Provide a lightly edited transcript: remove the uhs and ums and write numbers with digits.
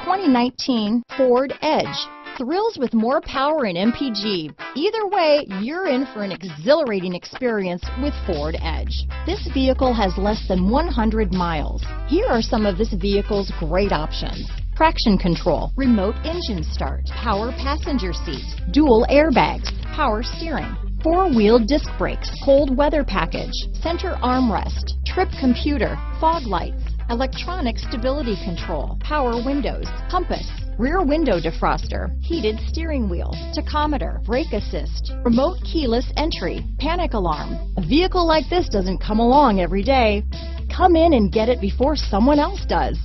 2019 Ford Edge. Thrills with more power and MPG. Either way, you're in for an exhilarating experience with Ford Edge. This vehicle has less than 100 miles. Here are some of this vehicle's great options: traction control, remote engine start, power passenger seat, dual airbags, power steering, four-wheel disc brakes, cold weather package, center armrest, trip computer, fog lights, electronic stability control, power windows, compass, rear window defroster, heated steering wheel, tachometer, brake assist, remote keyless entry, panic alarm. A vehicle like this doesn't come along every day. Come in and get it before someone else does.